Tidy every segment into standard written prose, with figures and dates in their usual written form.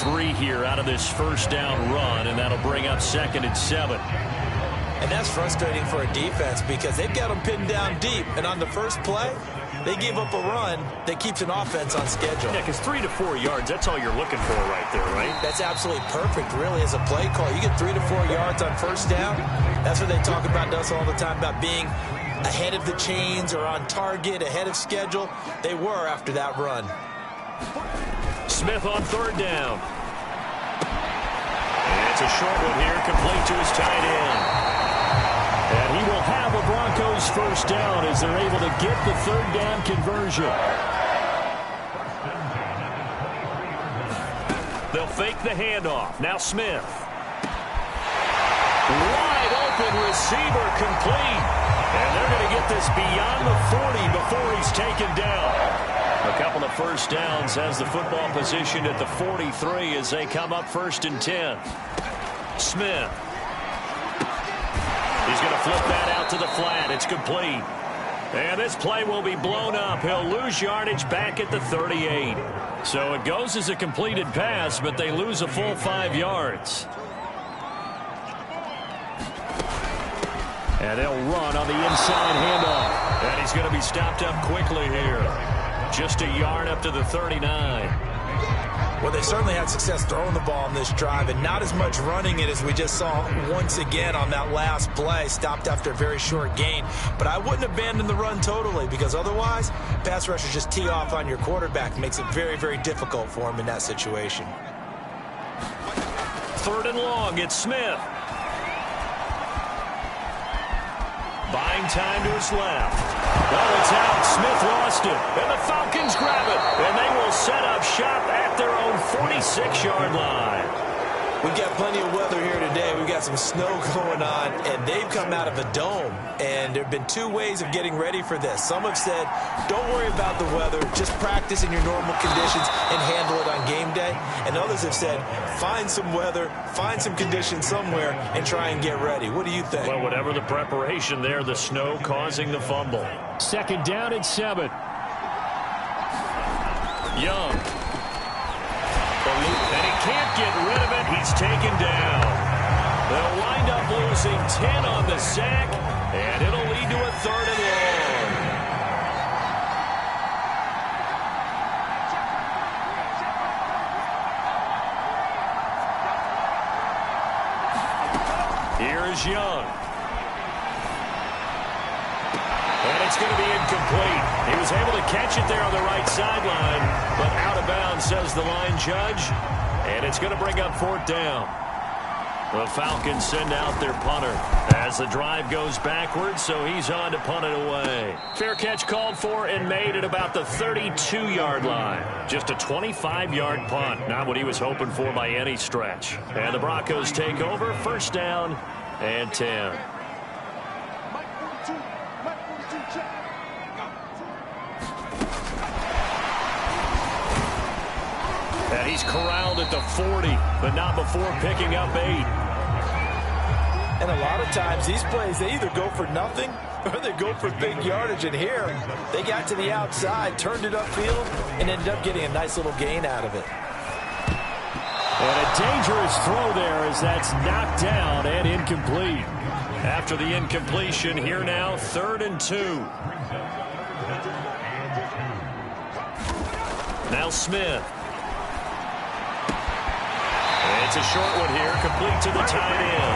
3 here out of this first down run, and that'll bring up 2nd and 7. And that's frustrating for a defense because they've got them pinned down deep. And on the first play, they give up a run that keeps an offense on schedule. Yeah, because 3 to 4 yards, that's all you're looking for right there, right? That's absolutely perfect, really, as a play call. You get 3 to 4 yards on first down. That's what they talk about us all the time, about being ahead of the chains or on target, ahead of schedule. They were after that run. Smith on 3rd down. And it's a short one here, complete to his tight end. And he will have a Broncos first down as they're able to get the 3rd down conversion. They'll fake the handoff. Now Smith. Wide open receiver complete. And they're going to get this beyond the 40 before he's taken down. A couple of first downs as the football positioned at the 43 as they come up 1st and 10. Smith. He's going to flip that out to the flat. It's complete. And this play will be blown up. He'll lose yardage back at the 38. So it goes as a completed pass, but they lose a full 5 yards. And they'll run on the inside handoff. And he's going to be stopped up quickly here. Just a yard up to the 39. Well, they certainly had success throwing the ball on this drive and not as much running it as we just saw once again on that last play. Stopped after a very short gain. But I wouldn't abandon the run totally because otherwise, pass rushers just tee off on your quarterback. Makes it very, very difficult for him in that situation. 3rd and long. It's Smith. Buying time to his left. Well, it's out. Smith lost it. And the Falcons grab it. And they will set up shop at their own 46-yard line. We've got plenty of weather here today. We've got some snow going on, and they've come out of a dome. And there have been 2 ways of getting ready for this. Some have said, don't worry about the weather. Just practice in your normal conditions and handle it on game day. And others have said, find some weather, find some conditions somewhere, and try and get ready. What do you think? Well, whatever the preparation there, the snow causing the fumble. 2nd down and 7. Young. And he can't get rid of it. He's taken down. They'll wind up losing 10 on the sack, and it'll lead to a 3rd and long. Here is Young. And it's going to be incomplete. He was able to catch it there on the right sideline, but out of bounds, says the line judge. And it's going to bring up 4th down. The Falcons send out their punter as the drive goes backwards, so he's on to punt it away. Fair catch called for and made at about the 32-yard line. Just a 25-yard punt, not what he was hoping for by any stretch. And the Broncos take over, 1st down and 10. And he's corralled at the 40, but not before picking up 8. And a lot of times, these plays, they either go for nothing or they go for big yardage. And here, they got to the outside, turned it upfield, and ended up getting a nice little gain out of it. And a dangerous throw there as that's knocked down and incomplete. After the incompletion, here now, 3rd and 2. Now Smith. It's a short one here, complete to the tight end.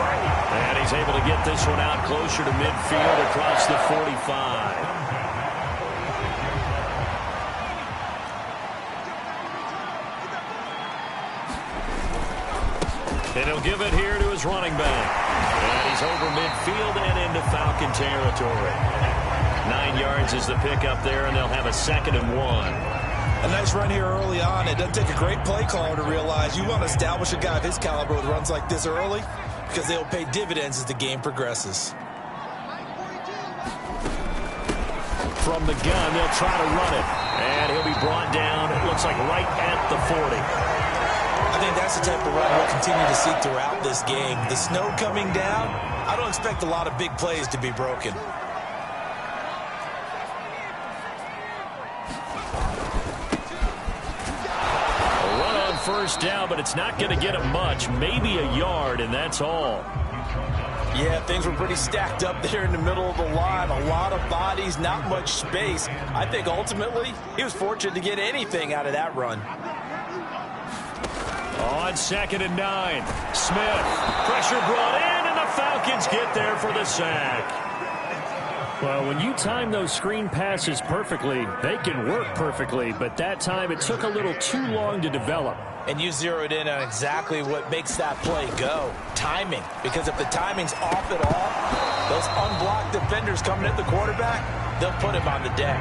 And he's able to get this one out closer to midfield across the 45. And he'll give it here to his running back. And he's over midfield and into Falcon territory. 9 yards is the pickup there, and they'll have a 2nd and 1. A nice run here early on. It doesn't take a great play caller to realize you want to establish a guy of his caliber with runs like this early because they'll pay dividends as the game progresses. From the gun, they'll try to run it. And he'll be brought down, it looks like right at the 40. I think that's the type of run we'll continue to see throughout this game. The snow coming down, I don't expect a lot of big plays to be broken. first down, but it's not going to get him much, maybe a yard, and that's all. Yeah, things were pretty stacked up there in the middle of the line. A lot of bodies, not much space. I think ultimately he was fortunate to get anything out of that run. On 2nd and 9, Smith. Pressure brought in, and the Falcons get there for the sack. Well, when you time those screen passes perfectly, they can work perfectly, but that time it took a little too long to develop. And you zeroed in on exactly what makes that play go. Timing. Because if the timing's off at all, those unblocked defenders coming at the quarterback, they'll put him on the deck.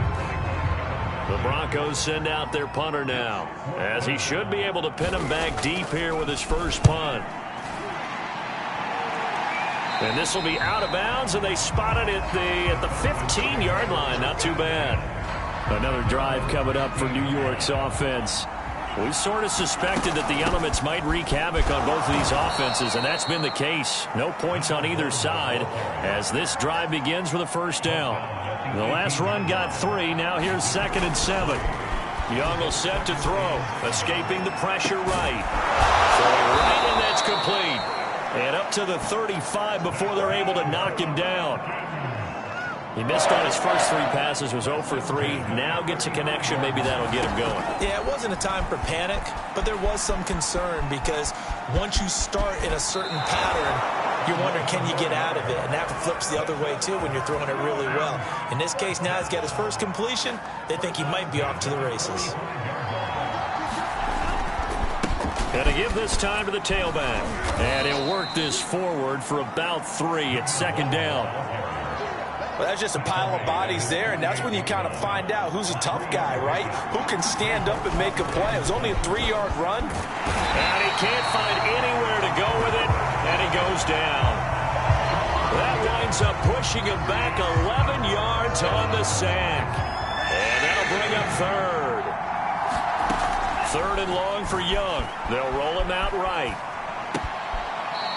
The Broncos send out their punter now, as he should be able to pin him back deep here with his first punt. And this will be out of bounds, and they spot it at the 15-yard line. Not too bad. Another drive coming up for New York's offense. We sort of suspected that the elements might wreak havoc on both of these offenses, and that's been the case. No points on either side as this drive begins with a first down. The last run got 3. Now here's 2nd and 7. Young will set to throw, escaping the pressure right. Throwing right, and that's complete. And up to the 35 before they're able to knock him down. He missed on his first 3 passes, was 0 for 3. Now gets a connection. Maybe that'll get him going. Yeah, it wasn't a time for panic, but there was some concern because once you start in a certain pattern, you're wondering, can you get out of it? And that flips the other way, too, when you're throwing it really well. In this case, now he's got his first completion. They think he might be off to the races. Going to give this time to the tailback. And he'll work this forward for about 3 at 2nd down. Well, that's just a pile of bodies there, and that's when you kind of find out who's a tough guy, right? Who can stand up and make a play. It was only a 3-yard run. And he can't find anywhere to go with it, and he goes down. That winds up pushing him back 11 yards on the sack. And that'll bring up 3rd. 3rd and long for Young. They'll roll him out right.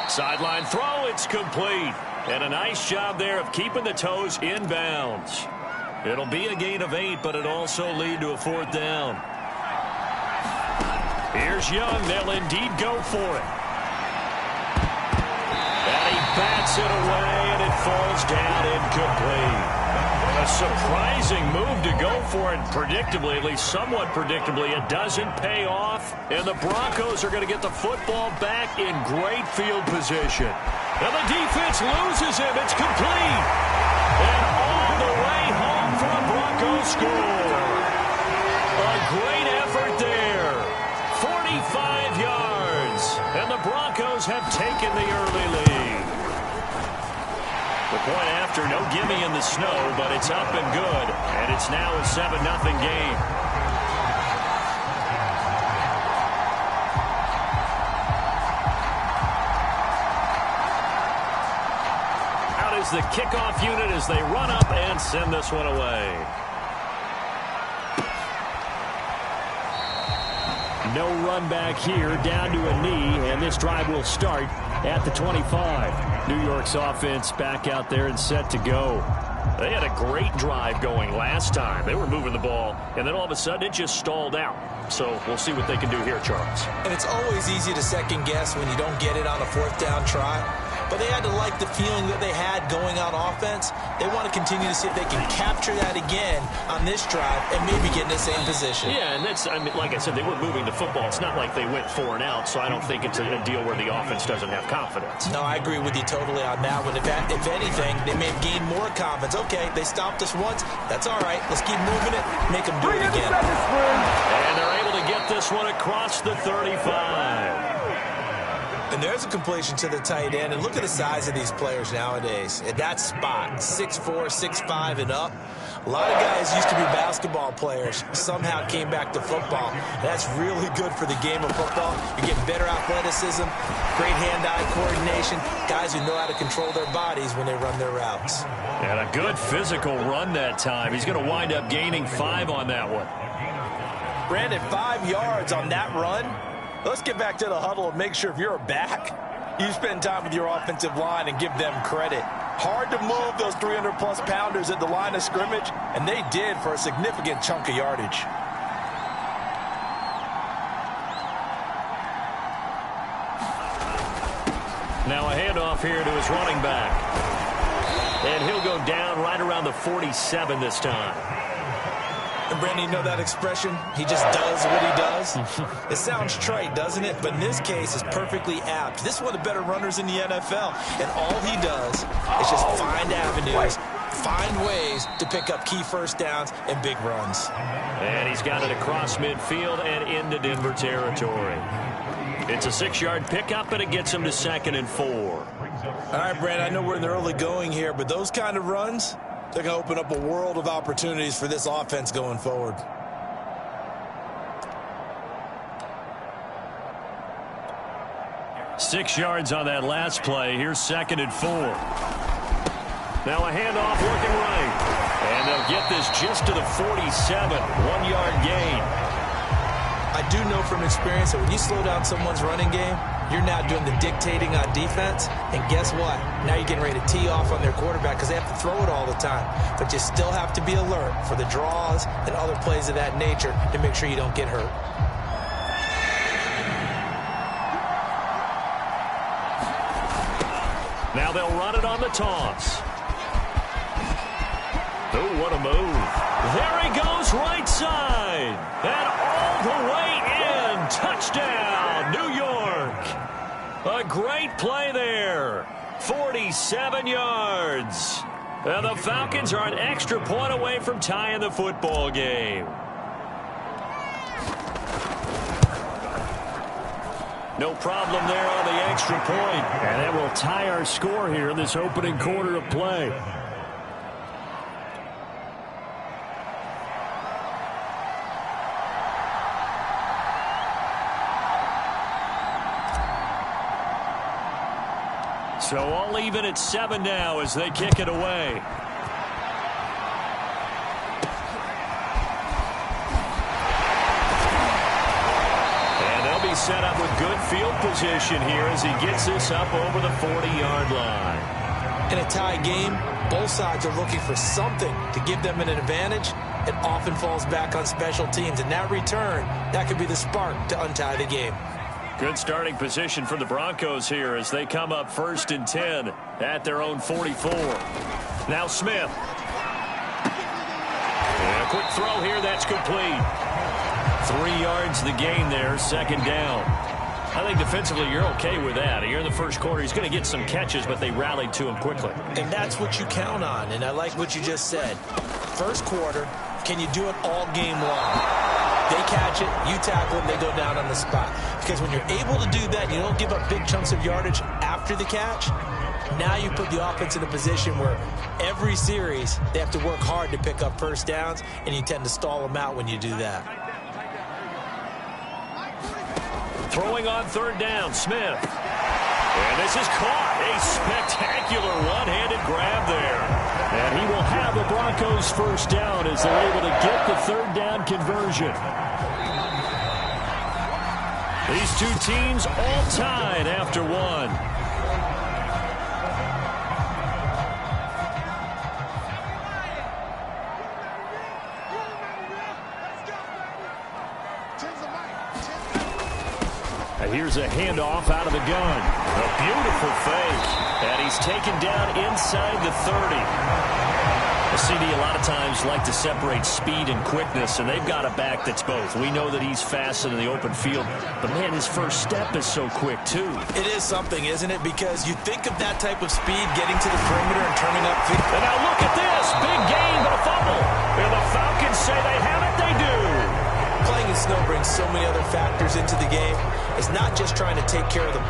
Sideline throw, it's complete. And a nice job there of keeping the toes inbounds. It'll be a gain of 8, but it'll also lead to a 4th down. Here's Young. They'll indeed go for it. And he bats it away, and it falls down incomplete. A surprising move to go for it, predictably, at least somewhat predictably. It doesn't pay off, and the Broncos are going to get the football back in great field position. And the defense loses him. It's complete. And all the way home for a Broncos score. A great effort there. 45 yards. And the Broncos have taken the early lead. The point after, no gimme in the snow, but it's up and good. And it's now a 7-0 game. Out is the kickoff unit as they run up and send this one away. No run back here, down to a knee, and this drive will start at the 25. New York's offense back out there and set to go. They had a great drive going last time. They were moving the ball, and then all of a sudden it just stalled out. So we'll see what they can do here, Charles. And it's always easy to second guess when you don't get it on a 4th down try. But they had to like the feeling that they had going on offense. They want to continue to see if they can capture that again on this drive and maybe get in the same position. Yeah, and that's, I mean, like I said, they were moving the football. It's not like they went 4 and out, so I don't think it's a deal where the offense doesn't have confidence. No, I agree with you totally on that one. If anything, they may have gained more confidence. Okay, they stopped us once. That's all right. Let's keep moving it, make them do it again. And they're able to get this one across the 35. And there's a completion to the tight end. And look at the size of these players nowadays. At that spot, 6'4", 6'5", and up. A lot of guys used to be basketball players. Somehow came back to football. That's really good for the game of football. You're getting better athleticism, great hand-eye coordination, guys who know how to control their bodies when they run their routes. And a good physical run that time. He's going to wind up gaining 5 on that one. Brandon, 5 yards on that run. Let's get back to the huddle and make sure if you're a back, you spend time with your offensive line and give them credit. Hard to move those 300-plus pounders at the line of scrimmage, and they did for a significant chunk of yardage. handoff here to his running back. And he'll go down right around the 47 this time. And Brandon, you know that expression? He just does what he does. It sounds trite, doesn't it? But in this case, it's perfectly apt. This is one of the better runners in the NFL. And all he does is just find avenues, find ways to pick up key first downs and big runs. And he's got it across midfield and into Denver territory. It's a 6-yard pickup, and it gets him to 2nd and 4. All right, Brandon, I know we're in the early going here, but those kind of runs, they're going to open up a world of opportunities for this offense going forward. Six yards on that last play. Here's 2nd and 4. Now a handoff working right. And they'll get this just to the 47. 1-yard gain. I do know from experience that when you slow down someone's running game, you're now doing the dictating on defense. And guess what? Now you're getting ready to tee off on their quarterback because they have to throw it all the time. But you still have to be alert for the draws and other plays of that nature to make sure you don't get hurt. Now they'll run it on the toss. Oh, what a move. There he goes, right side. And all the way in. Touchdown, New York. A great play there. 47 yards. And the Falcons are an extra point away from tying the football game. No problem there on the extra point. And that will tie our score here in this opening quarter of play. So all even at 7 now as they kick it away. Set up with good field position here as he gets this up over the 40-yard line. In a tie game, both sides are looking for something to give them an advantage. It often falls back on special teams. And that return, that could be the spark to untie the game. Good starting position for the Broncos here as they come up 1st and 10 at their own 44. Now Smith. And a quick throw here, that's complete. 3 yards the gain there, 2nd down. I think defensively you're okay with that. Here in the first quarter, he's going to get some catches, but they rallied to him quickly. And that's what you count on, and I like what you just said. First quarter, can you do it all game long? They catch it, you tackle them, they go down on the spot. Because when you're able to do that, you don't give up big chunks of yardage after the catch. Now you put the offense in a position where every series they have to work hard to pick up first downs, and you tend to stall them out when you do that. Throwing on 3rd down, Smith. And this is caught. A spectacular one-handed grab there. And he will have the Broncos first down as they're able to get the 3rd down conversion. These two teams all tied after one. Here's a handoff out of the gun. A beautiful fake. And he's taken down inside the 30. The CD a lot of times like to separate speed and quickness, and they've got a back that's both. We know that he's fast in the open field, but, man, his first step is so quick, too. It is something, isn't it? Because you think of that type of speed getting to the perimeter and turning up. And now look at this. Big gain, but a fumble. And the Falcons say they have it. They do. Playing in snow brings so many other factors into the game. It's not just trying to take care of them.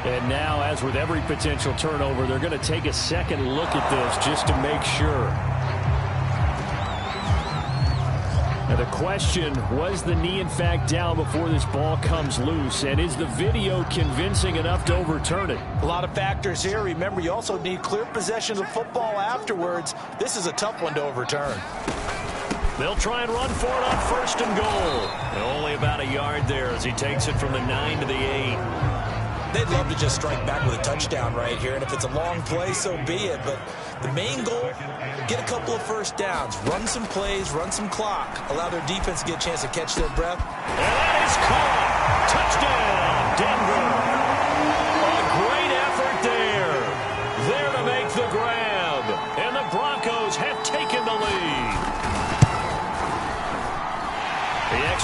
And now, as with every potential turnover, they're going to take a second look at this just to make sure. Now the question, was the knee in fact down before this ball comes loose? And is the video convincing enough to overturn it? A lot of factors here. Remember, you also need clear possession of the football afterwards. This is a tough one to overturn. They'll try and run for it on 1st and goal. And only about a yard there as he takes it from the 9 to the 8. They'd love to just strike back with a touchdown right here. And if it's a long play, so be it. But the main goal, get a couple of first downs. Run some plays, run some clock. Allow their defense to get a chance to catch their breath. And that is caught. Touchdown, Denver. A great effort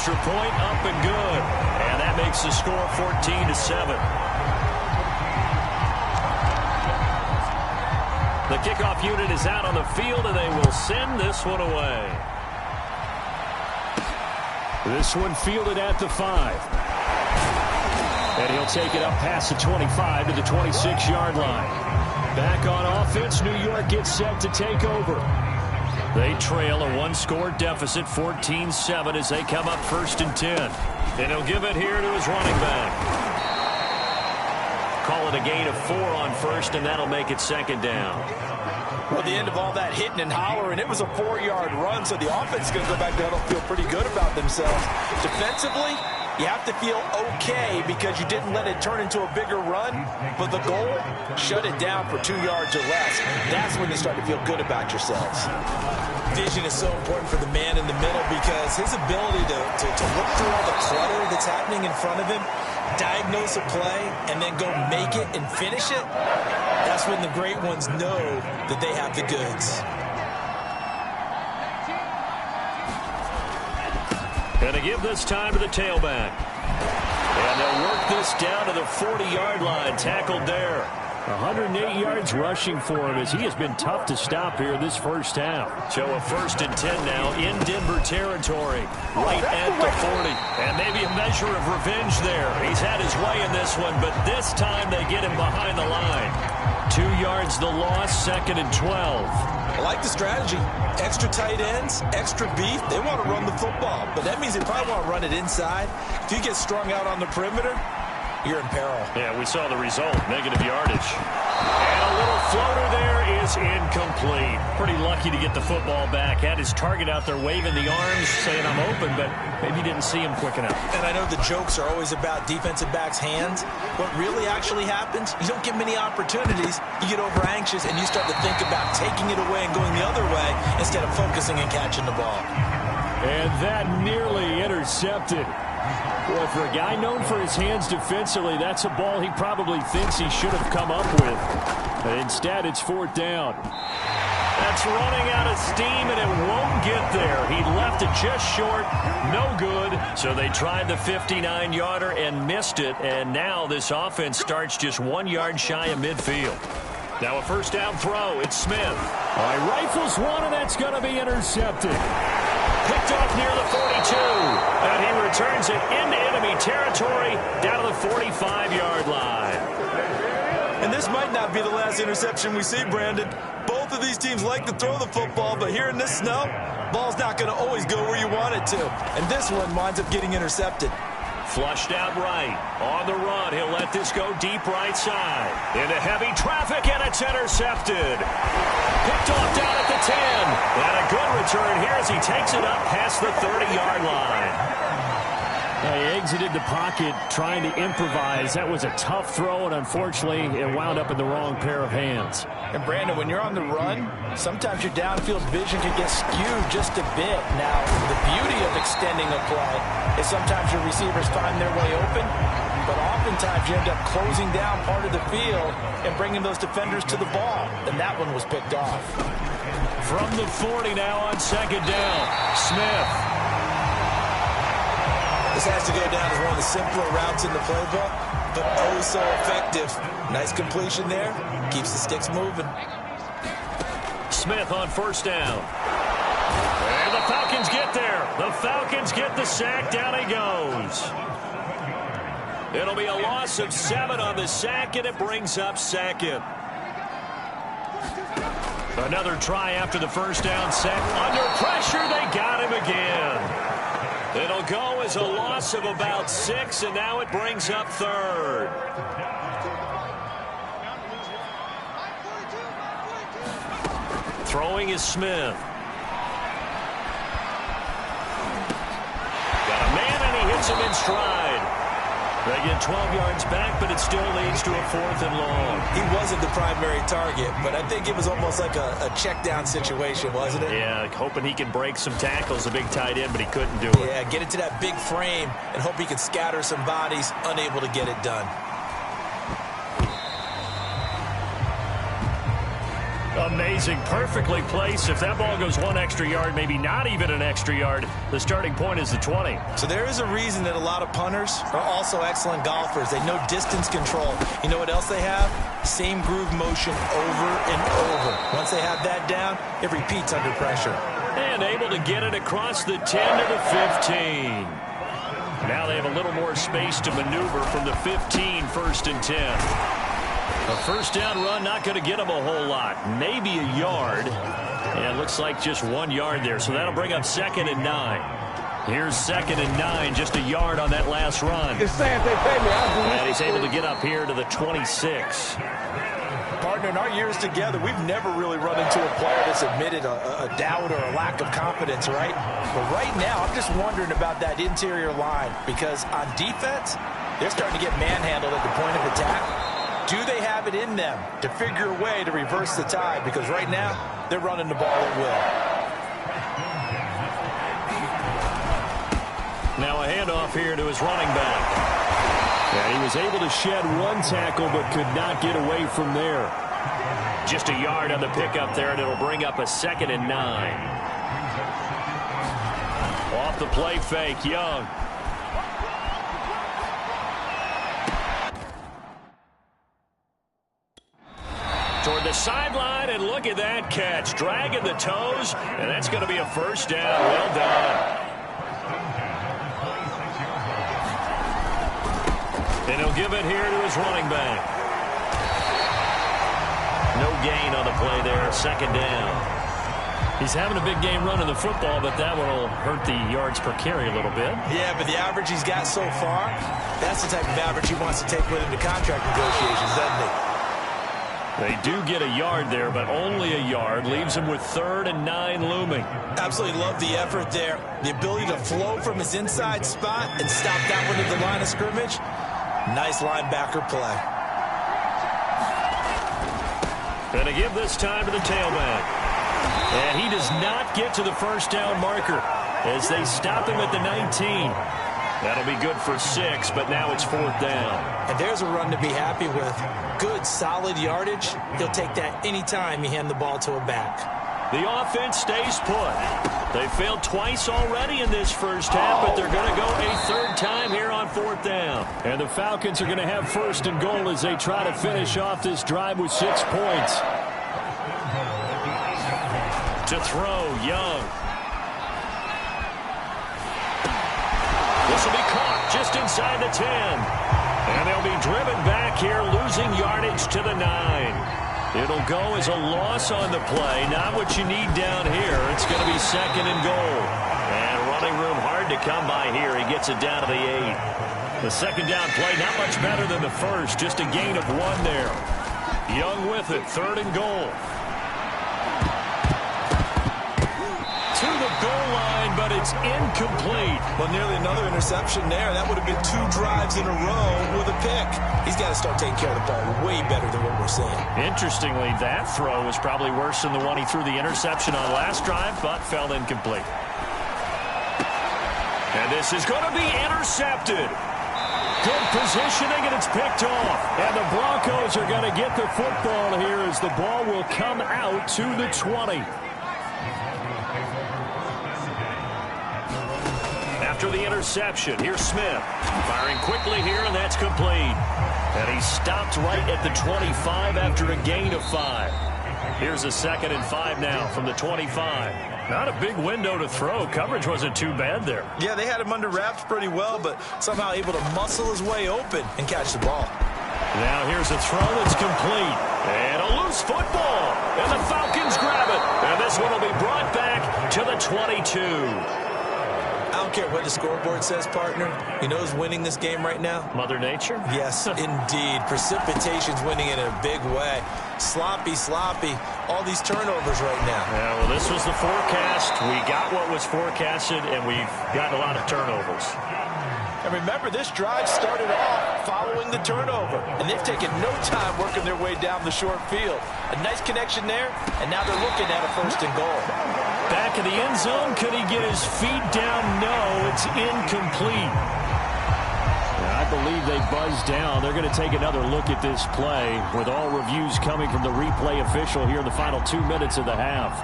extra point up and good. And that makes the score 14-7. The kickoff unit is out on the field, and they will send this one away. This one fielded at the 5. And he'll take it up past the 25 to the 26-yard line. Back on offense, New York gets set to take over. They trail a one-score deficit, 14-7, as they come up 1st and 10. And he'll give it here to his running back. Call it a gain of 4 on 1st, and that'll make it 2nd down. Well, the end of all that hitting and hollering, it was a 4-yard run, so the offense is going to go back down and feel pretty good about themselves. Defensively, you have to feel okay because you didn't let it turn into a bigger run, but the goal, shut it down for 2 yards or less. That's when you start to feel good about yourselves. Vision is so important for the man in the middle because his ability to look through all the clutter that's happening in front of him, diagnose a play, and then go make it and finish it, that's when the great ones know that they have the goods. Going to give this time to the tailback. And they'll work this down to the 40-yard line. Tackled there. 108 yards rushing for him as he has been tough to stop here this first half. So a 1st and 10 now in Denver territory. Right at the 40. And maybe a measure of revenge there. He's had his way in this one, but this time they get him behind the line. 2 yards the loss, 2nd and 12. I like the strategy. Extra tight ends, extra beef. They want to run the football, but that means they probably want to run it inside. If you get strung out on the perimeter, you're in peril. Yeah, we saw the result, negative yardage. And a little floater there is incomplete. Pretty lucky to get the football back. Had his target out there waving the arms, saying I'm open, but maybe didn't see him quick enough. And I know the jokes are always about defensive backs' hands. What really actually happens, you don't get many opportunities. You get over anxious, and you start to think about taking it away and going the other way instead of focusing and catching the ball. And that nearly intercepted. Boy, for a guy known for his hands defensively, that's a ball he probably thinks he should have come up with. But instead, it's 4th down. That's running out of steam, and it won't get there. He left it just short. No good. So they tried the 59-yarder and missed it, and now this offense starts just 1 yard shy of midfield. Now a 1st down throw. It's Smith. All right, rifles one, and that's going to be intercepted. Picked off near the 42, and he returns it into enemy territory down to the 45-yard line. And this might not be the last interception we see, Brandon. Both of these teams like to throw the football, but here in this snow, ball's not going to always go where you want it to. And this one winds up getting intercepted. Flushed out right. On the run, he'll let this go deep right side. Into heavy traffic, and it's intercepted. Picked off down at the 10. And a good return here as he takes it up past the 30-yard line. He exited the pocket trying to improvise. That was a tough throw, and unfortunately, it wound up in the wrong pair of hands. And, Brandon, when you're on the run, sometimes your downfield vision can get skewed just a bit. Now, the beauty of extending a play is sometimes your receivers find their way open, but oftentimes you end up closing down part of the field and bringing those defenders to the ball, and that one was picked off. From the 40 now on 2nd down, Smith. This has to go down as one of the simpler routes in the playbook, but oh so effective. Nice completion there. Keeps the sticks moving. Smith on 1st down. And the Falcons get there. The Falcons get the sack. Down he goes. It'll be a loss of 7 on the sack, and it brings up 2nd. Another try after the 1st down sack. Under pressure, they got him again. It'll go as a loss of about 6, and now it brings up 3rd. Throwing is Smith. Got a man, and he hits him in stride. They get 12 yards back, but it still leads to a 4th and long. He wasn't the primary target, but I think it was almost like a check down situation, wasn't it? Yeah, hoping he can break some tackles, a big tight end, but he couldn't do it. Yeah, get it to that big frame and hope he can scatter some bodies, unable to get it done. Amazing. Perfectly placed. If that ball goes one extra yard, maybe not even an extra yard, the starting point is the 20. So there is a reason that a lot of punters are also excellent golfers. They know distance control. You know what else they have? Same groove motion over and over. Once they have that down, it repeats under pressure. And able to get it across the 10 to the 15. Now they have a little more space to maneuver from the 15, 1st and 10. A first down run, not going to get them a whole lot. Maybe a yard. And it looks like just 1 yard there. So that'll bring up 2nd and 9. Here's 2nd and 9, just a yard on that last run. Just saying, if they pay me, I'll do this. And he's able to get up here to the 26. Partner, in our years together, we've never really run into a player that's admitted a doubt or a lack of confidence, right? But right now, I'm just wondering about that interior line, because on defense, they're starting to get manhandled at the point of attack. Do they have it in them to figure a way to reverse the tide? Because right now, they're running the ball at will. Now a handoff here to his running back. And he was able to shed 1 tackle but could not get away from there. Just a yard on the pickup there, and it'll bring up a 2nd and 9. Off the play fake, Young. Toward the sideline, and look at that catch. Dragging the toes, and that's going to be a first down. Well done. And he'll give it here to his running back. No gain on the play there. 2nd down. He's having a big game running the football, but that one will hurt the yards per carry a little bit. Yeah, but the average he's got so far, that's the type of average he wants to take with him to contract negotiations, doesn't he? They do get a yard there, but only a yard. Leaves him with 3rd and 9 looming. Absolutely love the effort there. The ability to flow from his inside spot and stop that one at the line of scrimmage. Nice linebacker play. And to give this time to the tailback. And he does not get to the first down marker as they stop him at the 19. That'll be good for 6, but now it's 4th down. And there's a run to be happy with. Good, solid yardage. He'll take that anytime you hand the ball to a back. The offense stays put. They failed twice already in this first half, but they're going to go a 3rd time here on 4th down. And the Falcons are going to have 1st and goal as they try to finish off this drive with 6 points. To throw, Young. This will be caught just inside the 10. And they'll be driven back here, losing yardage to the 9. It'll go as a loss on the play. Not what you need down here. It's going to be 2nd and goal. And running room hard to come by here. He gets it down to the 8. The 2nd down play not much better than the first. Just a gain of 1 there. Young with it. 3rd and goal. To the goal line, but it's incomplete. Well, nearly another interception there. That would have been 2 drives in a row with a pick. He's got to start taking care of the ball way better than what we're seeing. Interestingly, that throw was probably worse than the one he threw the interception on last drive, but fell incomplete. And this is going to be intercepted. Good positioning, and it's picked off. And the Broncos are going to get the football here as the ball will come out to the 20. After the interception, here's Smith. Firing quickly here, and that's complete. And he stopped right at the 25 after a gain of 5. Here's a 2nd and 5 now from the 25. Not a big window to throw. Coverage wasn't too bad there. Yeah, they had him under wraps pretty well, but somehow able to muscle his way open and catch the ball. Now here's a throw that's complete. And a loose football. And the Falcons grab it. And this one will be brought back to the 22. I don't care what the scoreboard says, partner. You know who's winning this game right now? Mother Nature? Yes, indeed. Precipitation's winning in a big way. Sloppy, sloppy. All these turnovers right now. Yeah, well, this was the forecast. We got what was forecasted, and we've gotten a lot of turnovers. And remember, this drive started off following the turnover. And they've taken no time working their way down the short field. A nice connection there, and now they're looking at a 1st and goal. Back in the end zone, could he get his feet down? No, it's incomplete. Not believe they buzzed down. They're going to take another look at this play with all reviews coming from the replay official here in the final 2 minutes of the half.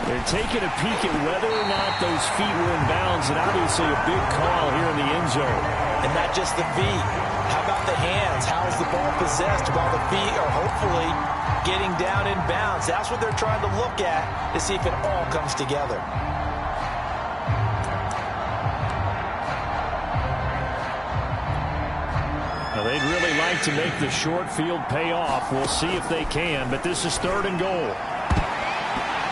They're taking a peek at whether or not those feet were in bounds, and obviously a big call here in the end zone. And not just the feet. How about the hands? How is the ball possessed while the feet are hopefully getting down in bounds? That's what they're trying to look at to see if it all comes together. Now, they'd really like to make the short field pay off. We'll see if they can, but this is 3rd and goal.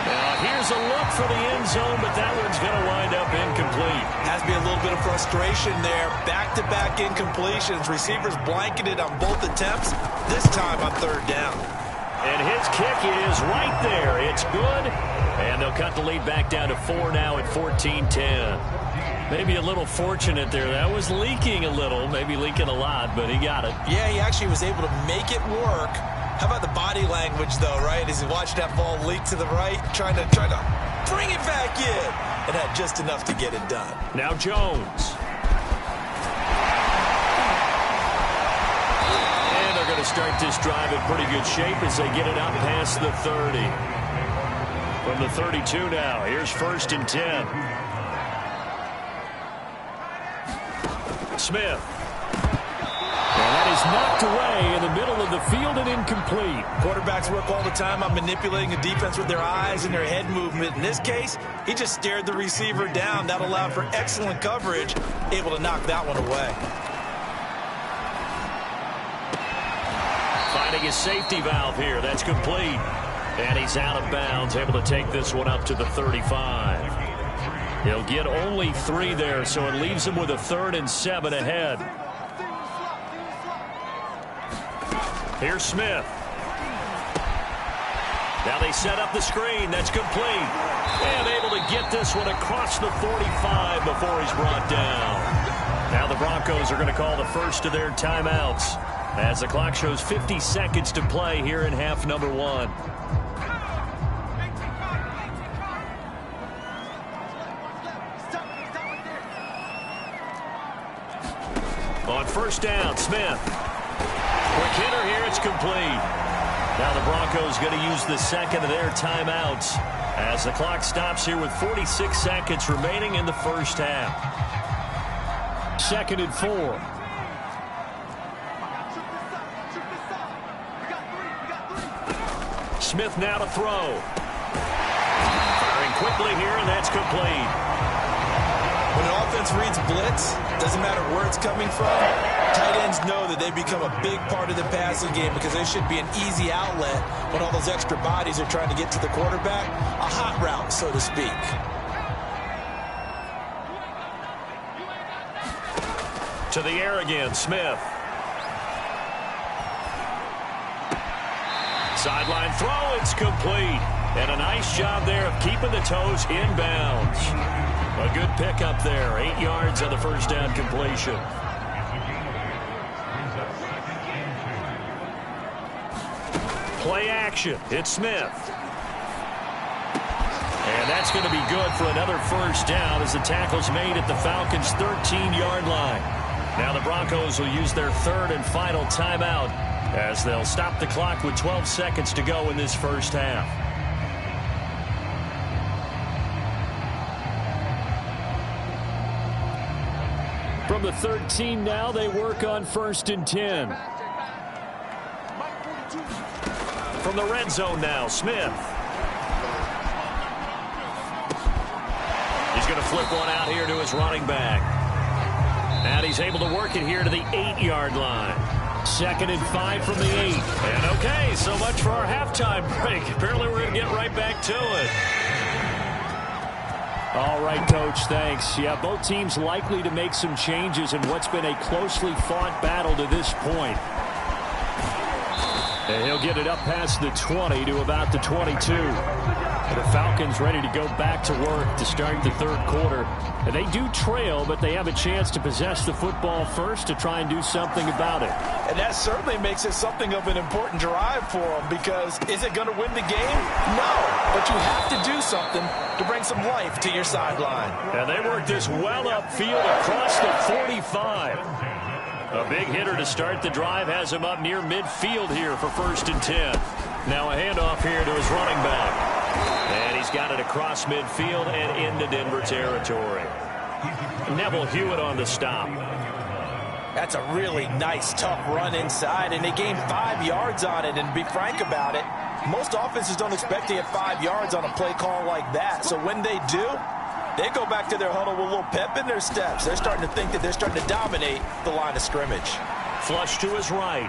Now, here's a look for the end zone, but that one's going to wind up incomplete. Has to be a little bit of frustration there. Back-to-back incompletions. Receivers blanketed on both attempts, this time on 3rd down. And his kick is right there. It's good. And they'll cut the lead back down to 4 now at 14-10. Maybe a little fortunate there. That was leaking a little, maybe leaking a lot, but he got it. Yeah, he actually was able to make it work. How about the body language, though, right? As he watched that ball leak to the right, trying to bring it back in, and had just enough to get it done. Now Jones. And they're going to start this drive in pretty good shape as they get it out past the 30. From the 32 now, here's 1st and 10. Smith. And that is knocked away in the middle of the field and incomplete. Quarterbacks work all the time on manipulating the defense with their eyes and their head movement. In this case, he just stared the receiver down. That allowed for excellent coverage, able to knock that one away. Finding his safety valve here. That's complete. And he's out of bounds, able to take this one up to the 35. He'll get only 3 there, so it leaves him with a 3rd and 7 ahead. Here's Smith. Now they set up the screen. That's complete. And able to get this one across the 45 before he's brought down. Now the Broncos are going to call the first of their timeouts as the clock shows 50 seconds to play here in half number 1. On 1st down, Smith. Quick hitter here, it's complete. Now the Broncos going to use the second of their timeouts as the clock stops here with 46 seconds remaining in the first half. 2nd and 4. Smith now to throw. Firing quickly here, and that's complete. When an offense reads blitz, doesn't matter where it's coming from, tight ends know that they become a big part of the passing game because they should be an easy outlet when all those extra bodies are trying to get to the quarterback. A hot route, so to speak. To the air again, Smith. Sideline throw, it's complete. And a nice job there of keeping the toes inbounds. A good pickup there. 8 yards on the 1st down completion. Play action. It's Smith. And that's going to be good for another 1st down as the tackle's made at the Falcons' 13-yard line. Now the Broncos will use their 3rd and final timeout as they'll stop the clock with 12 seconds to go in this first half. From the 13 now, they work on 1st and 10. From the red zone now, Smith. He's going to flip one out here to his running back. And he's able to work it here to the 8-yard line. 2nd and 5 from the 8. And okay, so much for our halftime break. Apparently we're going to get right back to it. All right, Coach, thanks. Yeah, both teams likely to make some changes in what's been a closely fought battle to this point. And he'll get it up past the 20 to about the 22. The Falcons ready to go back to work to start the third quarter. And they do trail, but they have a chance to possess the football first to try and do something about it. And that certainly makes it something of an important drive for them, because is it going to win the game? No, but you have to do something to bring some life to your sideline. And they work this well upfield across the 45. A big hitter to start the drive has him up near midfield here for 1st and 10. Now a handoff here to his running back. And he's got it across midfield and into Denver territory. Neville Hewitt on the stop. That's a really nice, tough run inside, and they gained 5 yards on it. And to be frank about it, most offenses don't expect to get 5 yards on a play call like that. So when they do, they go back to their huddle with a little pep in their steps. They're starting to think that they're starting to dominate the line of scrimmage. Flush to his right.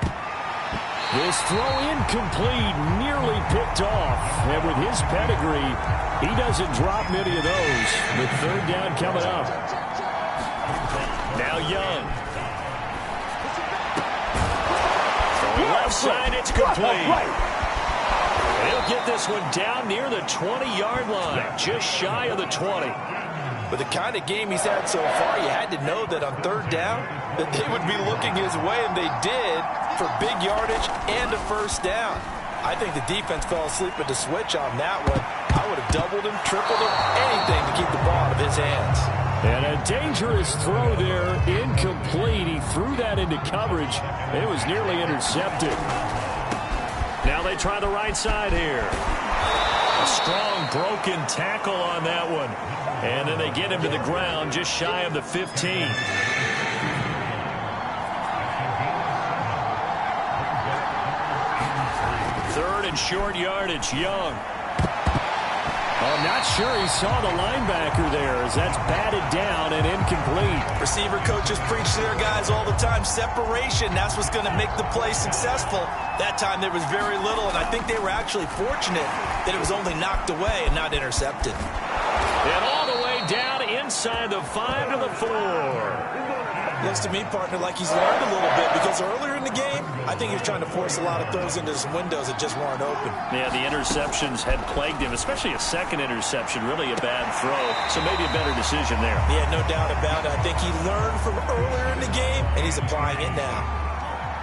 This throw incomplete, nearly picked off. And with his pedigree, he doesn't drop many of those. With 3rd down coming up. Now Young. From the left side, it's complete. He'll get this one down near the 20-yard line, just shy of the 20. With the kind of game he's had so far, you had to know that on 3rd down that they would be looking his way, and they did, for big yardage and a 1st down. I think the defense fell asleep at the switch on that one. I would have doubled him, tripled him, anything to keep the ball out of his hands. And a dangerous throw there, incomplete. He threw that into coverage. It was nearly intercepted. Now they try the right side here. A strong broken tackle on that one. And then they get him to the ground just shy of the 15. Third and short yardage, Young. I'm not sure he saw the linebacker there, as that's batted down and incomplete. Receiver coaches preach to their guys all the time. Separation, that's what's going to make the play successful. That time there was very little, and I think they were actually fortunate that it was only knocked away and not intercepted. And all the way down inside the 5 to the 4. Looks to me, partner, like he's learned a little bit, because earlier in the game, I think he was trying to force a lot of throws into some windows that just weren't open. Yeah, the interceptions had plagued him, especially a second interception, really a bad throw. So maybe a better decision there. Yeah, no doubt about it. I think he learned from earlier in the game, and he's applying it now.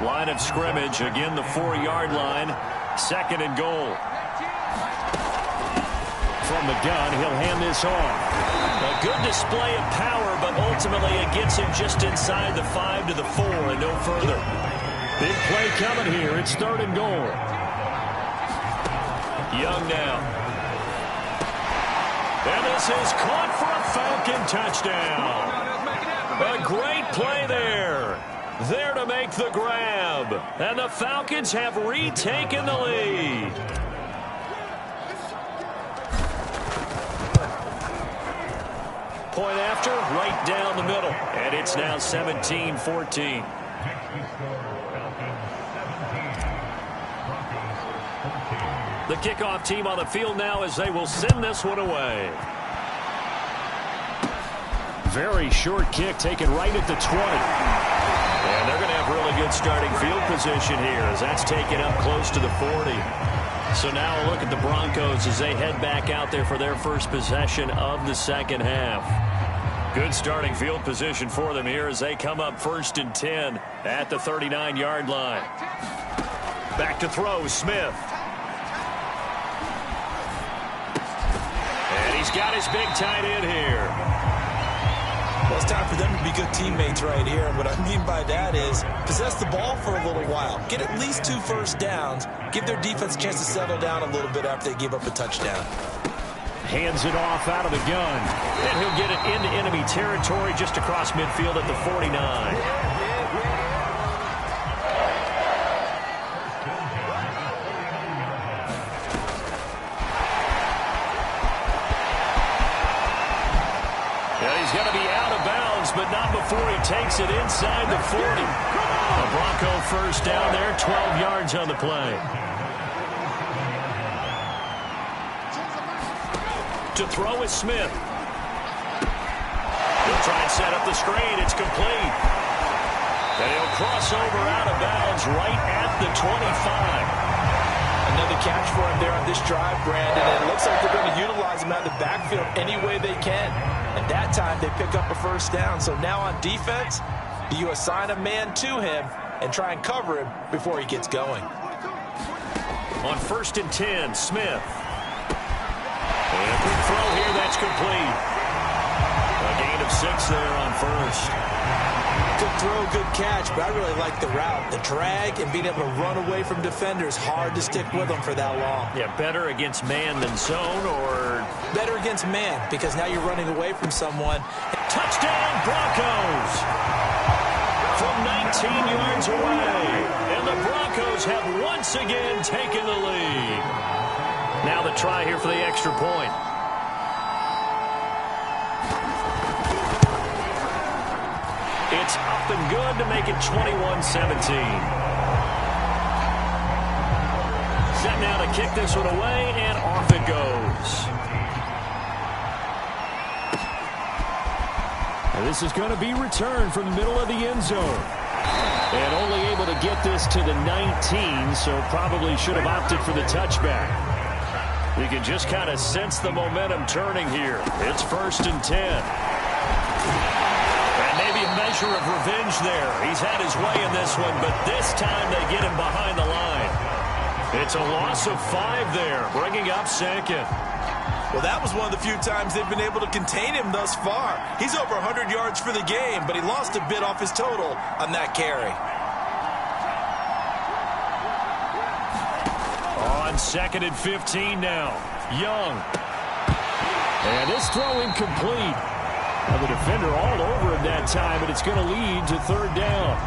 Line of scrimmage, again the 4-yard line, 2nd and goal. From the gun, he'll hand this off. A good display of power, but ultimately it gets him just inside the 5 to the 4 and no further. Big play coming here. It's 3rd and goal. Young now. And this is caught for a Falcon touchdown. A great play there. There to make the grab. And the Falcons have retaken the lead. Point after, right down the middle. And it's now 17-14. The kickoff team on the field now as they will send this one away. Very short kick taken right at the 20. And they're going to have really good starting field position here as that's taken up close to the 40. So now a look at the Broncos as they head back out there for their first possession of the second half. Good starting field position for them here as they come up 1st and 10 at the 39-yard line. Back to throw, Smith. And he's got his big tight end here. Well, it's time for them to be good teammates right here. And what I mean by that is possess the ball for a little while. Get at least 2 first downs. Give their defense a chance to settle down a little bit after they give up a touchdown. Hands it off out of the gun. And he'll get it into enemy territory just across midfield at the 49. He's going to be out of bounds, but not before he takes it inside the 40. A Bronco first down there, 12 yards on the play. To throw is Smith. He'll try and set up the screen. It's complete. And he'll cross over out of bounds right at the 25. catch for him there on this drive, Brandon, and it looks like they're going to utilize him out of the backfield any way they can. And that time they pick up a first down. So now on defense, do you assign a man to him and try and cover him before he gets going? On 1st and 10, Smith. And a quick throw here, that's complete. A gain of 6 there on first. Good throw, good catch, but I really like the route. The drag and being able to run away from defenders, hard to stick with them for that long. Yeah, better against man than zone, or? Better against man, because now you're running away from someone. Touchdown, Broncos! From 19 yards away. And the Broncos have once again taken the lead. Now the try here for the extra point. It's up and good to make it 21-17. Set now to kick this one away, and off it goes. And this is going to be returned from the middle of the end zone. And only able to get this to the 19, so probably should have opted for the touchback. You can just kind of sense the momentum turning here. It's 1st and 10. Maybe a measure of revenge there. He's had his way in this one, but this time they get him behind the line. It's a loss of 5 there, bringing up 2nd. Well, that was one of the few times they've been able to contain him thus far. He's over 100 yards for the game, but he lost a bit off his total on that carry. On 2nd and 15 now. Young. And this throw incomplete. Now the defender all over him that time, but it's going to lead to 3rd down.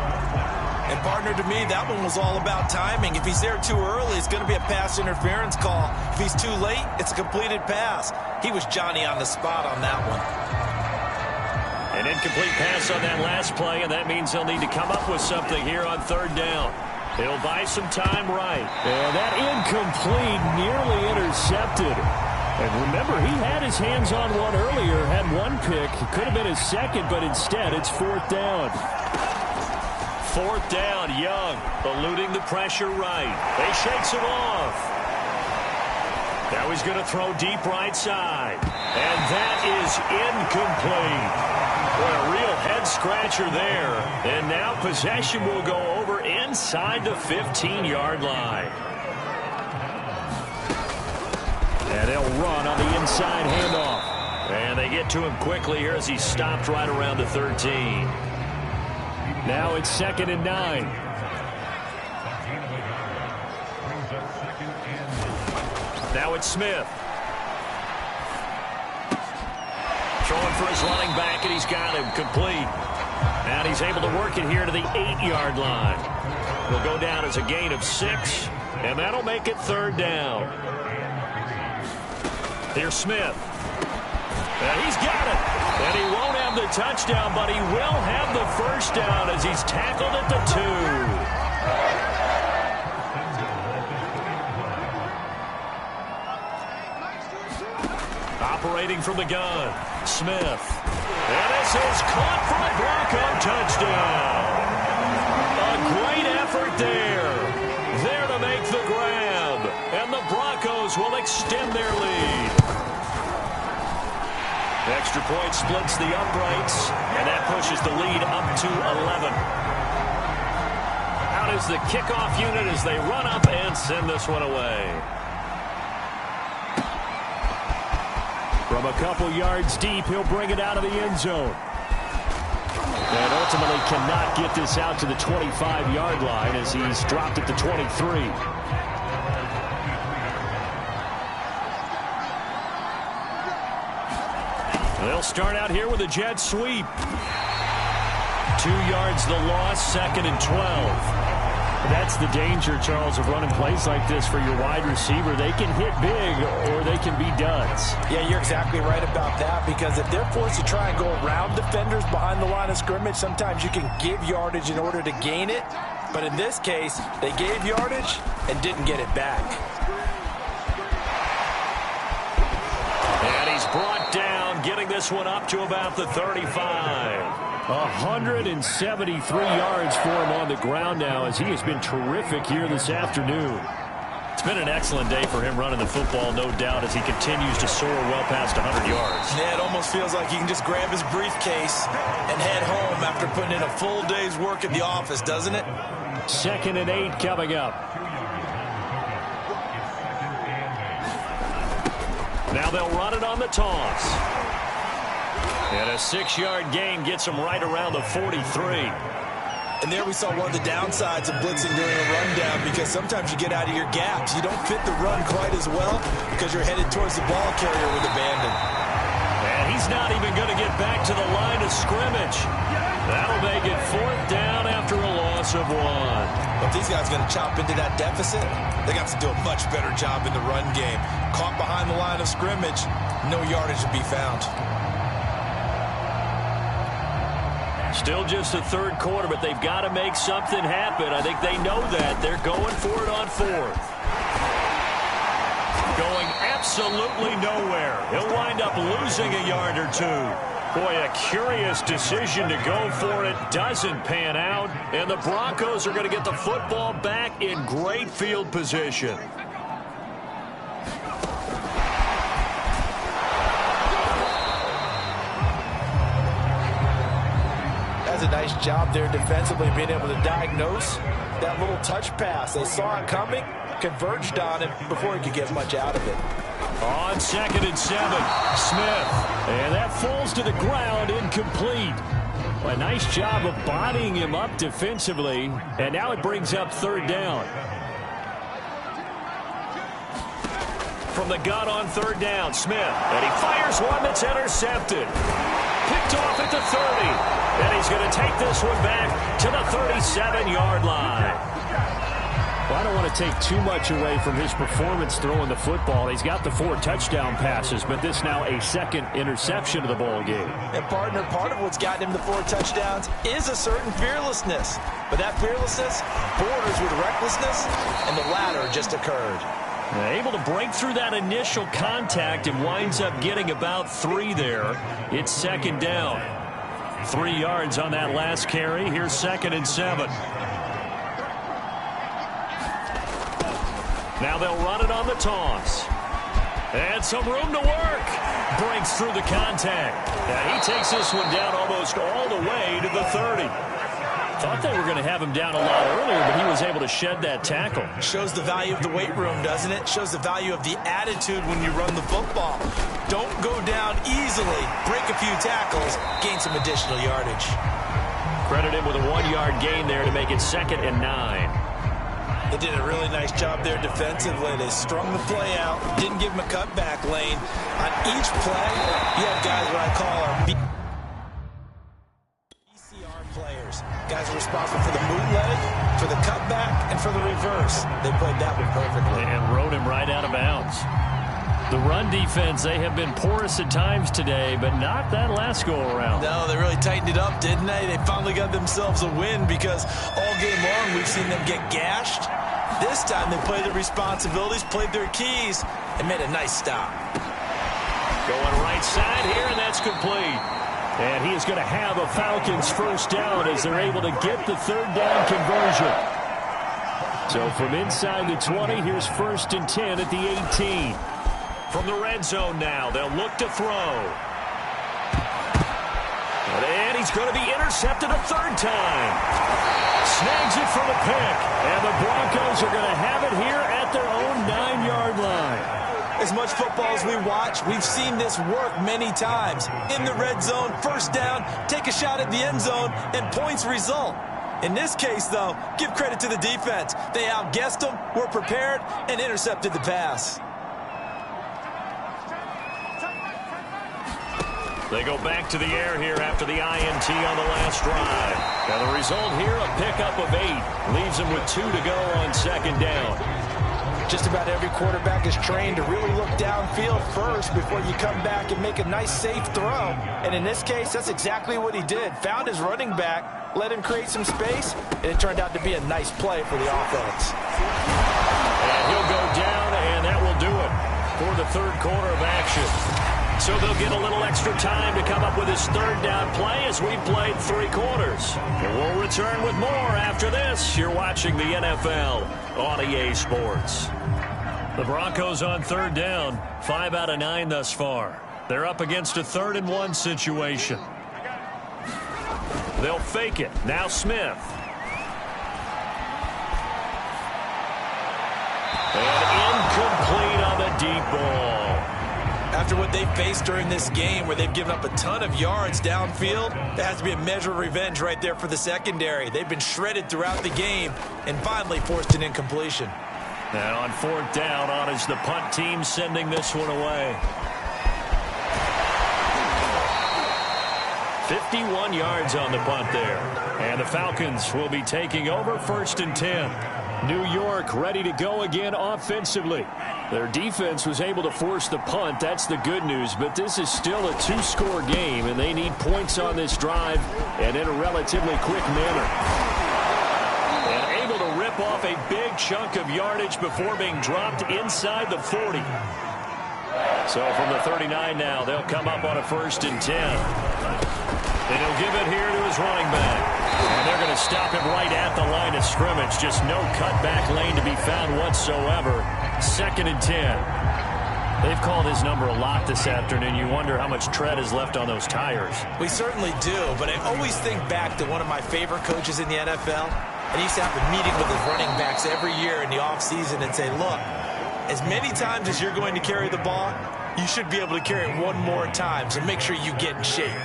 And, partner, to me, that one was all about timing. If he's there too early, it's going to be a pass interference call. If he's too late, it's a completed pass. He was Johnny on the spot on that one. An incomplete pass on that last play, and that means he'll need to come up with something here on 3rd down. He'll buy some time right. And that incomplete nearly intercepted. And remember, he had his hands on one earlier, had one pick. It could have been his second, but instead it's 4th down. 4th down, Young, eluding the pressure right. They shakes him off. Now he's going to throw deep right side. And that is incomplete. What a real head-scratcher there. And now possession will go over inside the 15-yard line. And they'll run on the inside handoff. And they get to him quickly here as he stopped right around the 13. Now it's 2nd and 9. Now it's Smith. Throwing for his running back, and he's got him complete. And he's able to work it here to the 8-yard line. Will go down as a gain of 6, and that'll make it 3rd down. Here's Smith. And he's got it. And he won't have the touchdown, but he will have the first down as he's tackled at the 2. Operating from the gun, Smith. And this is caught for a Bronco touchdown. A great effort there. There to make the grab. And the Broncos will extend their lead. Extra point splits the uprights, and that pushes the lead up to 11. Out is the kickoff unit as they run up and send this one away. From a couple yards deep, he'll bring it out of the end zone. And ultimately cannot get this out to the 25-yard line as he's dropped at the 23. They'll start out here with a jet sweep. 2 yards the loss, 2nd and 12. That's the danger, Charles, of running plays like this for your wide receiver. They can hit big or they can be duds. Yeah, you're exactly right about that, because if they're forced to try and go around defenders behind the line of scrimmage, sometimes you can give yardage in order to gain it. But in this case, they gave yardage and didn't get it back. And he's brought down, getting this one up to about the 35. 173 yards for him on the ground now as he has been terrific here this afternoon. It's been an excellent day for him running the football, no doubt, as he continues to soar well past 100 yards. Yeah, it almost feels like he can just grab his briefcase and head home after putting in a full day's work at the office, doesn't it? 2nd and 8 coming up. Now they'll run it on the toss. And a 6-yard gain gets him right around the 43. And there we saw one of the downsides of blitzing during a rundown, because sometimes you get out of your gaps. You don't fit the run quite as well because you're headed towards the ball carrier with abandon. And he's not even going to get back to the line of scrimmage. That'll make it 4th down after a loss of 1. But if these guys are going to chop into that deficit, they got to do a much better job in the run game. Caught behind the line of scrimmage, no yardage to be found. Still just the 3rd quarter, but they've got to make something happen. I think they know that. They're going for it on 4th. Going absolutely nowhere. He'll wind up losing a yard or 2. Boy, a curious decision to go for it. Doesn't pan out. And the Broncos are going to get the football back in great field position. That's a nice job there defensively, being able to diagnose that little touch pass. They saw it coming, converged on it before he could get much out of it. On 2nd and 7, Smith. And that falls to the ground, incomplete. A nice job of bodying him up defensively. And now it brings up 3rd down. From the gun on 3rd down, Smith. And he fires one that's intercepted. Picked off at the 30. And he's going to take this one back to the 37-yard line. Well, I don't want to take too much away from his performance throwing the football. He's got the 4 touchdown passes, but this now a 2nd interception of the ball game. And partner, part of what's gotten him the 4 touchdowns is a certain fearlessness. But that fearlessness borders with recklessness, and the latter just occurred. Able to break through that initial contact and winds up getting about 3 there. It's 2nd down. 3 yards on that last carry. Here's 2nd and 7. Now they'll run it on the toss. And some room to work. Breaks through the contact. And he takes this one down almost all the way to the 30. Thought they were going to have him down a lot earlier, but he was able to shed that tackle. Shows the value of the weight room, doesn't it? Shows the value of the attitude when you run the football. Don't go down easily. Break a few tackles. Gain some additional yardage. Credit him with a 1-yard gain there to make it 2nd and 9. They did a really nice job there defensively. They strung the play out, didn't give him a cutback lane. On each play, you have guys what I call our BCR players. Guys are responsible for the bootleg, for the cutback, and for the reverse. They played that one perfectly. And rode him right out of bounds. The run defense, they have been porous at times today, but not that last go-around. No, they really tightened it up, didn't they? They finally got themselves a win, because all game long we've seen them get gashed. This time they played their responsibilities, played their keys, and made a nice stop. Going right side here, and that's complete. And he is going to have a Falcons 1st down as they're able to get the 3rd down conversion. So from inside the 20, here's 1st and 10 at the 18. From the red zone now, they'll look to throw. And he's going to be intercepted a 3rd time. Snags it for the pick. And the Broncos are going to have it here at their own 9-yard line. As much football as we watch, we've seen this work many times. In the red zone, 1st down, take a shot at the end zone, and points result. In this case, though, give credit to the defense. They outguessed them, were prepared, and intercepted the pass. They go back to the air here after the INT on the last drive. Now the result here, a pickup of 8. Leaves them with 2 to go on 2nd down. Just about every quarterback is trained to really look downfield first before you come back and make a nice, safe throw. And in this case, that's exactly what he did. Found his running back, let him create some space, and it turned out to be a nice play for the offense. And he'll go down, and that will do it for the 3rd quarter of action. So they'll get a little extra time to come up with his 3rd down play as we've played 3 quarters. And we'll return with more after this. You're watching the NFL on EA Sports. The Broncos on third down, 5 out of 9 thus far. They're up against a 3rd and 1 situation. They'll fake it. Now Smith. And incomplete on the deep ball. After what they've faced during this game where they've given up a ton of yards downfield, there has to be a measure of revenge right there for the secondary. They've been shredded throughout the game and finally forced an incompletion. And on 4th down, on is the punt team sending this one away. 51 yards on the punt there. And the Falcons will be taking over 1st and 10. New York ready to go again offensively. Their defense was able to force the punt. That's the good news. But this is still a 2-score game, and they need points on this drive and in a relatively quick manner. And able to rip off a big chunk of yardage before being dropped inside the 40. So from the 39 now, they'll come up on a 1st and 10. And he'll give it here to his running back. And they're going to stop him right at the line of scrimmage. Just no cutback lane to be found whatsoever. 2nd and 10. They've called his number a lot this afternoon. You wonder how much tread is left on those tires. We certainly do, but I always think back to one of my favorite coaches in the NFL. And he used to have a meeting with his running backs every year in the offseason and say, look, as many times as you're going to carry the ball, you should be able to carry it one more time, so make sure you get in shape.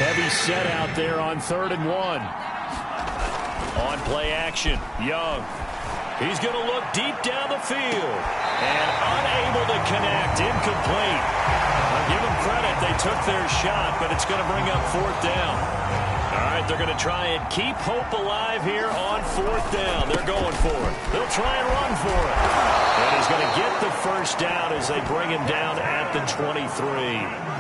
Heavy set out there on 3rd and 1. On play action, Young. He's going to look deep down the field. And unable to connect, incomplete. I'll give them credit, they took their shot, but it's going to bring up 4th down. All right, they're going to try and keep hope alive here on 4th down. They're going for it. They'll try and run for it. And he's going to get the 1st down as they bring him down at the 23.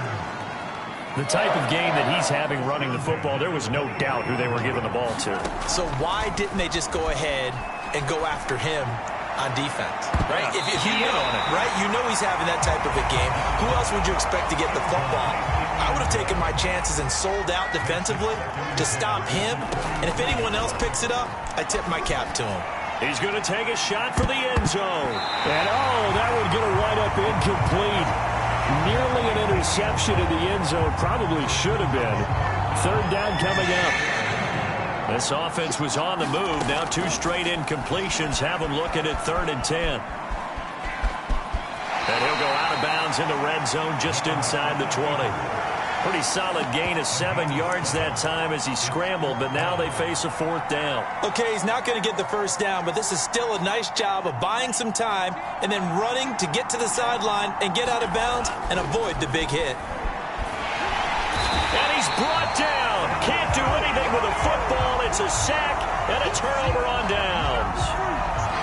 The type of game that he's having running the football, there was no doubt who they were giving the ball to. So why didn't they just go ahead and go after him on defense? Right? Yeah, if you know, on it. Right? You know he's having that type of a game. Who else would you expect to get the football? I would have taken my chances and sold out defensively to stop him. And if anyone else picks it up, I tip my cap to him. He's going to take a shot for the end zone. And, oh, that would get a right-up incomplete. Nearly an interception in the end zone. Probably should have been. 3rd down coming up. This offense was on the move. Now 2 straight incompletions have them looking at 3rd and 10. And he'll go out of bounds in the red zone just inside the 20. Pretty solid gain of 7 yards that time as he scrambled, but now they face a 4th down. Okay, he's not going to get the 1st down, but this is still a nice job of buying some time and then running to get to the sideline and get out of bounds and avoid the big hit. And he's brought down. Can't do anything with a football. It's a sack and a turnover on downs.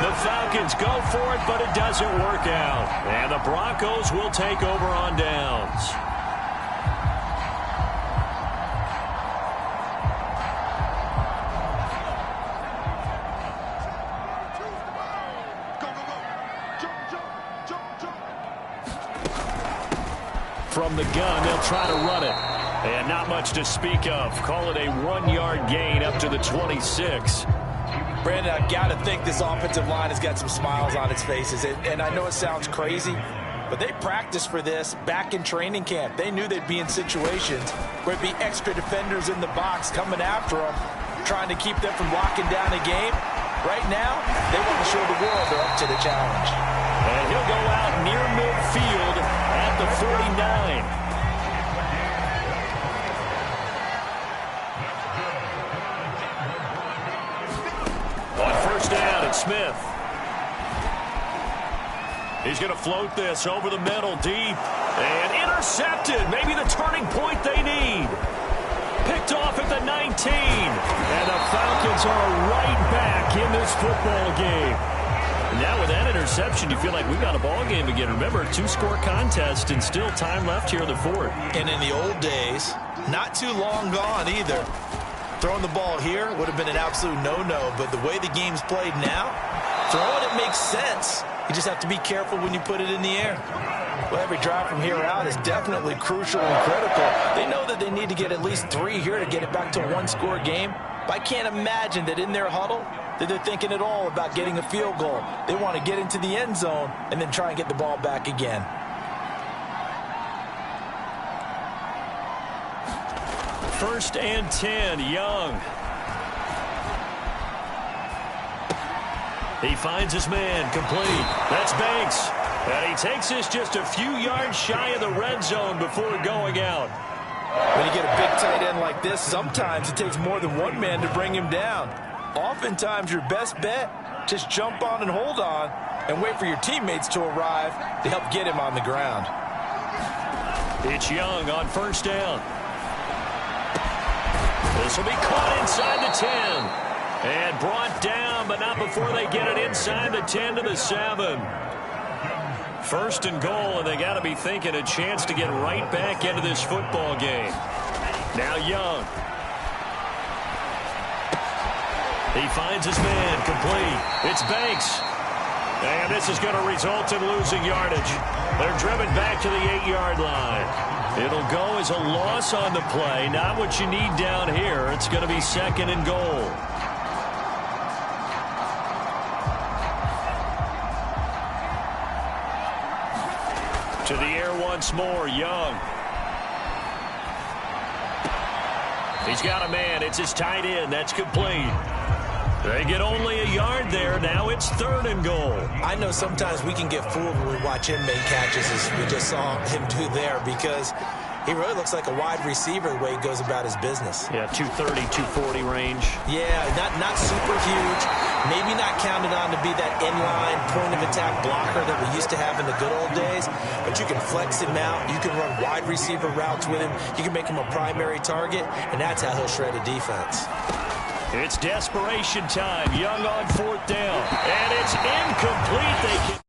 The Falcons go for it, but it doesn't work out. And the Broncos will take over on downs. From the gun, they'll try to run it. And not much to speak of. Call it a 1-yard gain up to the 26. Brandon, I've got to think this offensive line has got some smiles on its faces. And I know it sounds crazy, but they practiced for this back in training camp. They knew they'd be in situations where it'd be extra defenders in the box coming after them, trying to keep them from locking down a game. Right now, they want to show the world they're up to the challenge. And he'll go out near midfield at the 49. On 1st down, it's Smith. He's going to float this over the middle deep. And intercepted. Maybe the turning point they need. Picked off at the 19. And the Falcons are right back in this football game. Now with that interception, you feel like we got a ball game again. Remember, 2-score contest and still time left here in the 4th. And in the old days, not too long gone either. Throwing the ball here would have been an absolute no-no, but the way the game's played now, throwing it makes sense. You just have to be careful when you put it in the air. Well, every drive from here out is definitely crucial and critical. They know that they need to get at least 3 here to get it back to a 1-score game. But I can't imagine that in their huddle, that they're thinking at all about getting a field goal. They want to get into the end zone and then try and get the ball back again. First and 10, Young. He finds his man, complete. That's Banks. And he takes this just a few yards shy of the red zone before going out. When you get a big tight end like this, sometimes it takes more than one man to bring him down. Oftentimes, your best bet, just jump on and hold on and wait for your teammates to arrive to help get him on the ground. It's Young on first down. This will be caught inside the 10. And brought down, but not before they get it inside the 10 to the 7. First and goal, and they got to be thinking a chance to get right back into this football game. Now Young. He finds his man, complete. It's Banks. And this is going to result in losing yardage. They're driven back to the 8-yard line. It'll go as a loss on the play. Not what you need down here. It's going to be second and goal. To the air once more, Young. He's got a man. It's his tight end. That's complete. They get only a yard there. Now it's third and goal. I know sometimes we can get fooled when we watch him make catches, as we just saw him do there, because he really looks like a wide receiver the way he goes about his business. Yeah, 230, 240 range. Yeah, not super huge. Maybe not counted on to be that inline point-of-attack blocker that we used to have in the good old days, but you can flex him out. You can run wide receiver routes with him. You can make him a primary target, and that's how he'll shred a defense. It's desperation time. Young on fourth down, and it's incomplete. They can...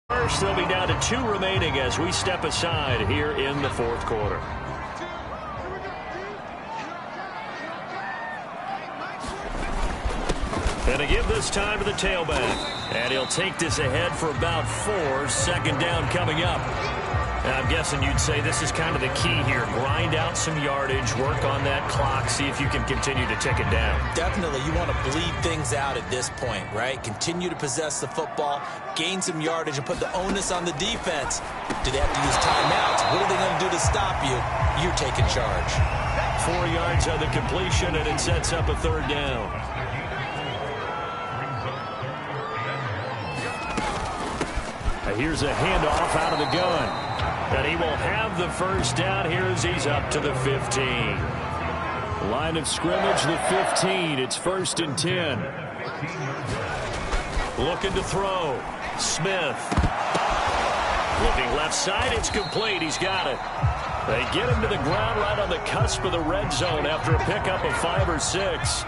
First, they'll be down to 2 remaining as we step aside here in the fourth quarter. And to give this time to the tailback. And he'll take this ahead for about 4. Second down coming up. And I'm guessing you'd say this is kind of the key here. Grind out some yardage, work on that clock, see if you can continue to tick it down. Definitely, you want to bleed things out at this point, right? Continue to possess the football, gain some yardage, and put the onus on the defense. Do they have to use timeouts? What are they going to do to stop you? You're taking charge. 4 yards on the completion, and it sets up a third down. Here's a handoff out of the gun. And he will have the first down here as he's up to the 15. Line of scrimmage, the 15. It's first and 10. Looking to throw. Smith. Looking left side. It's complete. He's got it. They get him to the ground right on the cusp of the red zone after a pickup of 5 or 6.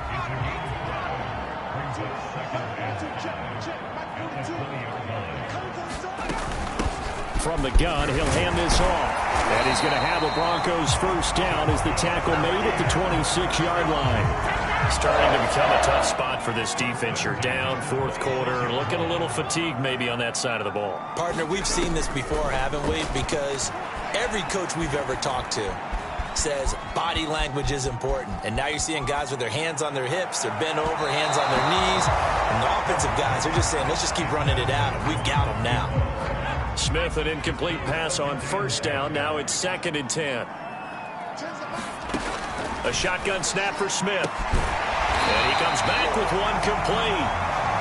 From the gun, he'll hand this off. And he's going to have a Broncos first down as the tackle made at the 26-yard line. Starting to become a tough spot for this defense. You're down, fourth quarter, looking a little fatigued maybe on that side of the ball. Partner, we've seen this before, haven't we? Because every coach we've ever talked to says body language is important. And now you're seeing guys with their hands on their hips, they're bent over, hands on their knees. And the offensive guys, they're just saying, let's just keep running it out, and we've got them now. Smith, an incomplete pass on first down. Now it's second and 10. A shotgun snap for Smith. And he comes back with one complete.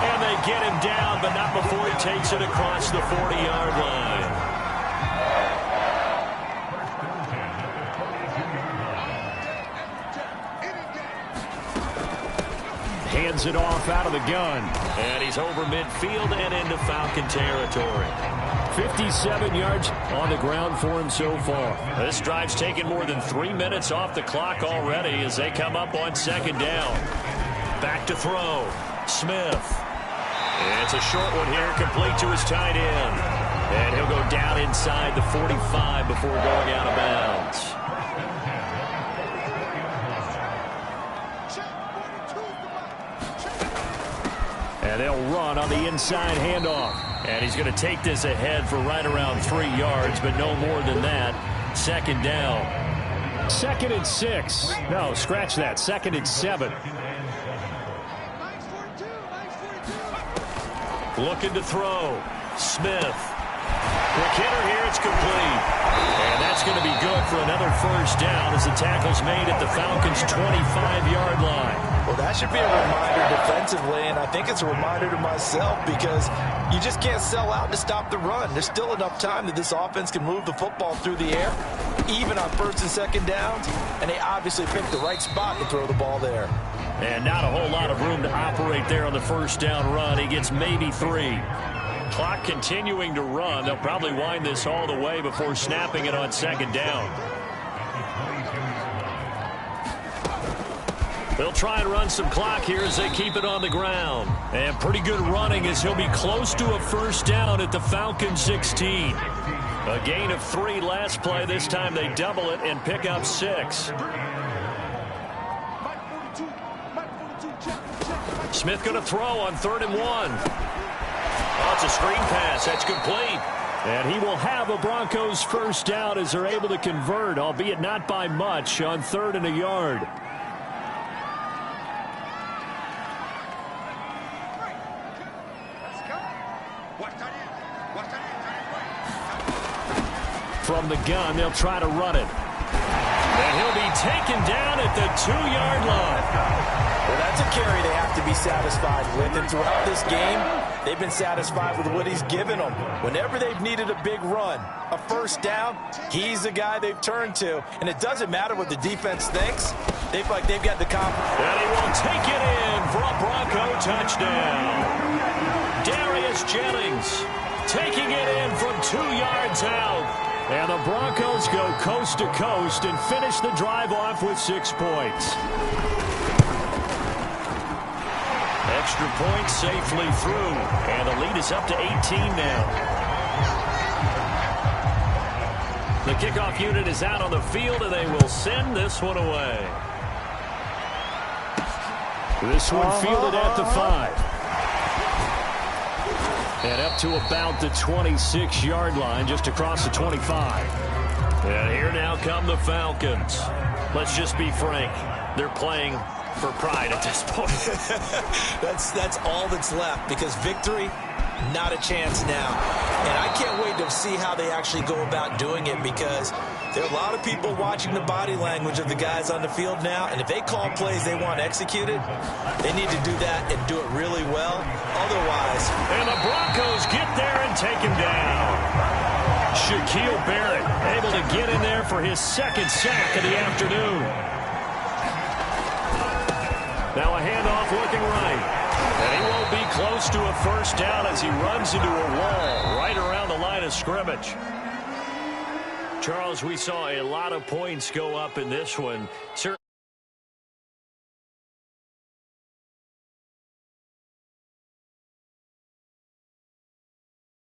And they get him down, but not before he takes it across the 40-yard line. Hands it off out of the gun. And he's over midfield and into Falcon territory. 57 yards on the ground for him so far. This drive's taken more than 3 minutes off the clock already as they come up on second down. Back to throw. Smith. It's a short one here, complete to his tight end. And he'll go down inside the 45 before going out of bounds. And they'll run on the inside handoff. And he's going to take this ahead for right around 3 yards, but no more than that. Second down. 2nd and 6. No, scratch that. 2nd and 7. Looking to throw. Smith. Quick hitter here. It's complete. And that's going to be good for another first down as the tackle's made at the Falcons' 25-yard line. Well, that should be a reminder defensively, and I think it's a reminder to myself because you just can't sell out to stop the run. There's still enough time that this offense can move the football through the air, even on 1st and 2nd downs, and they obviously picked the right spot to throw the ball there. And not a whole lot of room to operate there on the first down run. He gets maybe 3. Clock continuing to run. They'll probably wind this all the way before snapping it on 2nd down. They'll try and run some clock here as they keep it on the ground. And pretty good running as he'll be close to a first down at the Falcons 16. A gain of 3 last play. This time they double it and pick up 6. Smith going to throw on 3rd and 1. Oh, it's a screen pass. That's complete. And he will have a Broncos first down as they're able to convert, albeit not by much, on 3rd and a yard. From the gun, they'll try to run it. And he'll be taken down at the 2-yard line. Well, that's a carry they have to be satisfied with. And throughout this game, they've been satisfied with what he's given them. Whenever they've needed a big run, a first down, he's the guy they've turned to. And it doesn't matter what the defense thinks. They feel like they've got the confidence. And he will take it in for a Bronco touchdown. Darius Jennings taking it in from 2 yards out. And the Broncos go coast to coast and finish the drive off with 6 points. Extra point safely through. And the lead is up to 18 now. The kickoff unit is out on the field, and they will send this one away. This one fielded at the 5. And up to about the 26-yard line, just across the 25. And here now come the Falcons. Let's just be frank. They're playing for pride at this point. That's all that's left, because victory, not a chance now. And I can't wait to see how they actually go about doing it, because there are a lot of people watching the body language of the guys on the field now, and if they call plays they want executed, they need to do that and do it really well. Otherwise... And the Broncos get there and take him down. Shaquille Barrett able to get in there for his 2nd sack of the afternoon. Now a handoff looking right. And he won't be close to a first down as he runs into a wall right around the line of scrimmage. Charles, we saw a lot of points go up in this one.